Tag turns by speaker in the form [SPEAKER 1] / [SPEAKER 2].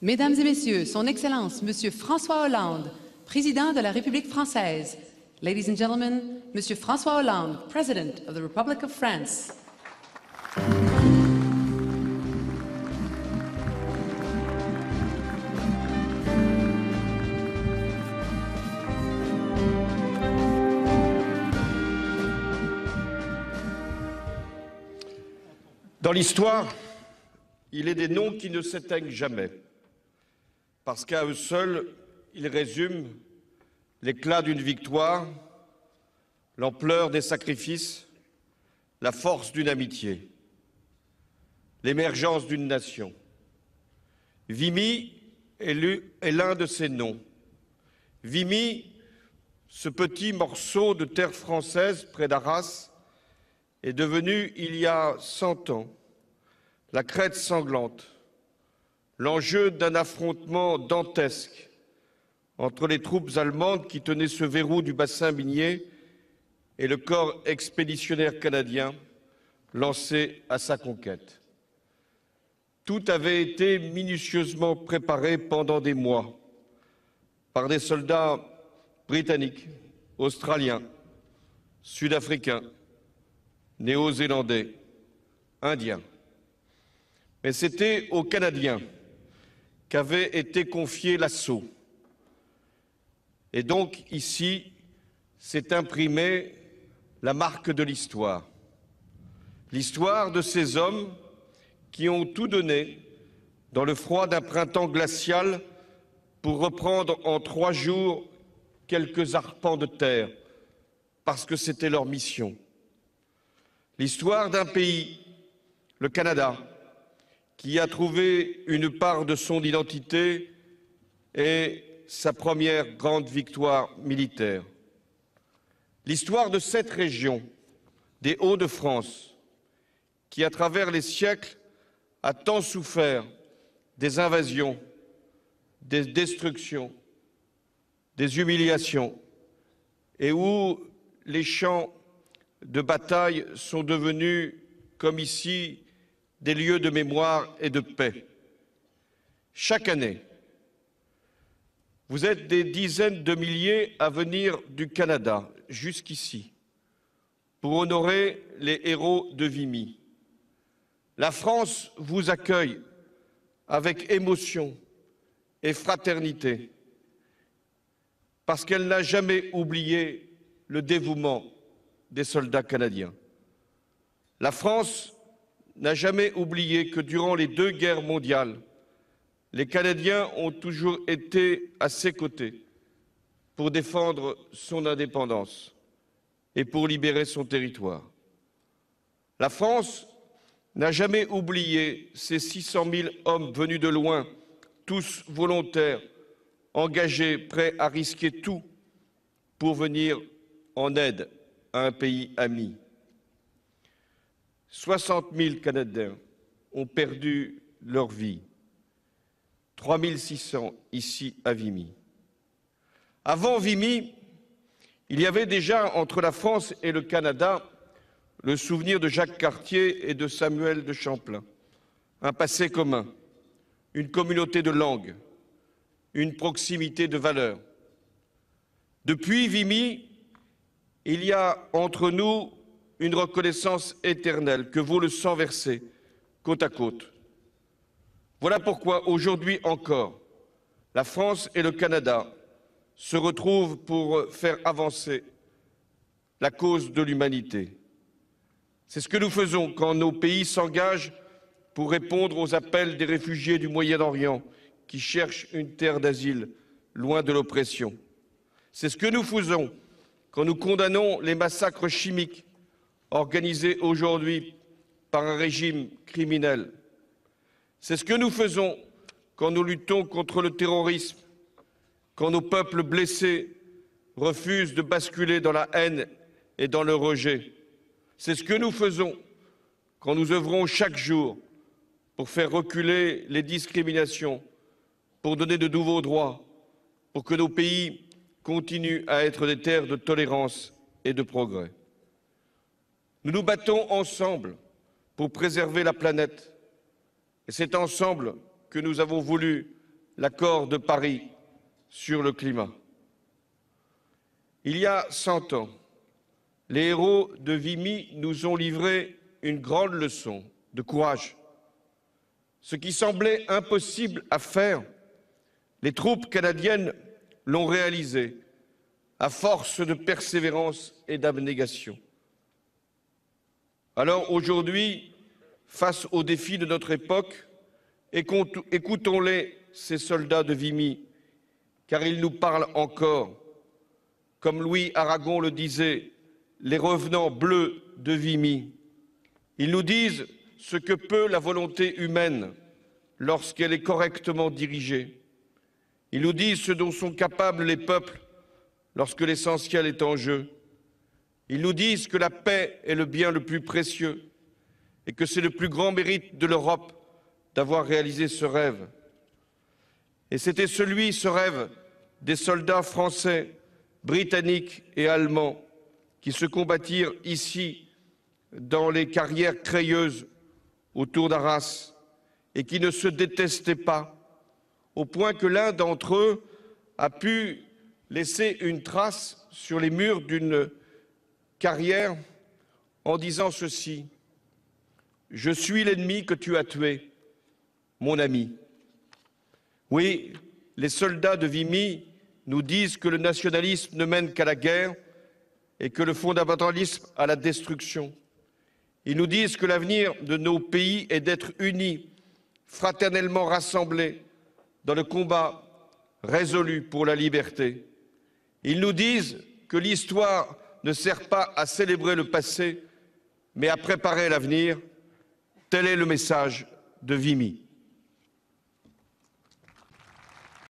[SPEAKER 1] Mesdames et Messieurs, Son Excellence, Monsieur François Hollande, Président de la République française. Ladies and gentlemen, Monsieur François Hollande, President of the Republic of France.
[SPEAKER 2] Dans l'histoire, il est des noms qui ne s'éteignent jamais, parce qu'à eux seuls, ils résument l'éclat d'une victoire, l'ampleur des sacrifices, la force d'une amitié, l'émergence d'une nation. Vimy est l'un de ces noms. Vimy, ce petit morceau de terre française près d'Arras, est devenu, il y a 100 ans, la crête sanglante, l'enjeu d'un affrontement dantesque entre les troupes allemandes qui tenaient ce verrou du bassin minier et le corps expéditionnaire canadien lancé à sa conquête. Tout avait été minutieusement préparé pendant des mois par des soldats britanniques, australiens, sud-africains, néo-zélandais, indiens. Mais c'était aux Canadiens qu'avait été confié l'assaut. Et donc, ici, s'est imprimée la marque de l'histoire. L'histoire de ces hommes qui ont tout donné dans le froid d'un printemps glacial pour reprendre en 3 jours quelques arpents de terre, parce que c'était leur mission. L'histoire d'un pays, le Canada, qui a trouvé une part de son identité et sa première grande victoire militaire. L'histoire de cette région, des Hauts-de-France, qui, à travers les siècles, a tant souffert des invasions, des destructions, des humiliations, et où les champs de bataille sont devenus, comme ici, des lieux de mémoire et de paix. Chaque année, vous êtes des dizaines de milliers à venir du Canada jusqu'ici pour honorer les héros de Vimy. La France vous accueille avec émotion et fraternité parce qu'elle n'a jamais oublié le dévouement des soldats canadiens. La France n'a jamais oublié que durant les 2 guerres mondiales, les Canadiens ont toujours été à ses côtés pour défendre son indépendance et pour libérer son territoire. La France n'a jamais oublié ces 600 000 hommes venus de loin, tous volontaires, engagés, prêts à risquer tout pour venir en aide à un pays ami. 60 000 Canadiens ont perdu leur vie, 3 600 ici à Vimy. Avant Vimy, il y avait déjà entre la France et le Canada le souvenir de Jacques Cartier et de Samuel de Champlain, un passé commun, une communauté de langues, une proximité de valeurs. Depuis Vimy, il y a entre nous une reconnaissance éternelle que vaut le sang versé côte à côte. Voilà pourquoi aujourd'hui encore, la France et le Canada se retrouvent pour faire avancer la cause de l'humanité. C'est ce que nous faisons quand nos pays s'engagent pour répondre aux appels des réfugiés du Moyen-Orient qui cherchent une terre d'asile loin de l'oppression. C'est ce que nous faisons quand nous condamnons les massacres chimiques organisés aujourd'hui par un régime criminel. C'est ce que nous faisons quand nous luttons contre le terrorisme, quand nos peuples blessés refusent de basculer dans la haine et dans le rejet. C'est ce que nous faisons quand nous œuvrons chaque jour pour faire reculer les discriminations, pour donner de nouveaux droits, pour que nos pays continuent à être des terres de tolérance et de progrès. Nous nous battons ensemble pour préserver la planète. Et c'est ensemble que nous avons voulu l'accord de Paris sur le climat. Il y a 100 ans, les héros de Vimy nous ont livré une grande leçon de courage. Ce qui semblait impossible à faire, les troupes canadiennes l'ont réalisé à force de persévérance et d'abnégation. Alors aujourd'hui, face aux défis de notre époque, écoutons-les, ces soldats de Vimy, car ils nous parlent encore. Comme Louis Aragon le disait, les revenants bleus de Vimy. Ils nous disent ce que peut la volonté humaine lorsqu'elle est correctement dirigée. Ils nous disent ce dont sont capables les peuples lorsque l'essentiel est en jeu. Ils nous disent que la paix est le bien le plus précieux et que c'est le plus grand mérite de l'Europe d'avoir réalisé ce rêve. Et c'était ce rêve, des soldats français, britanniques et allemands qui se combattirent ici dans les carrières crayeuses autour d'Arras et qui ne se détestaient pas, au point que l'un d'entre eux a pu laisser une trace sur les murs d'une carrière en disant ceci: « Je suis l'ennemi que tu as tué, mon ami ». Oui, les soldats de Vimy nous disent que le nationalisme ne mène qu'à la guerre et que le fondamentalisme à la destruction. Ils nous disent que l'avenir de nos pays est d'être unis, fraternellement rassemblés dans le combat résolu pour la liberté. Ils nous disent que l'histoire ne sert pas à célébrer le passé, mais à préparer l'avenir. Tel est le message de Vimy.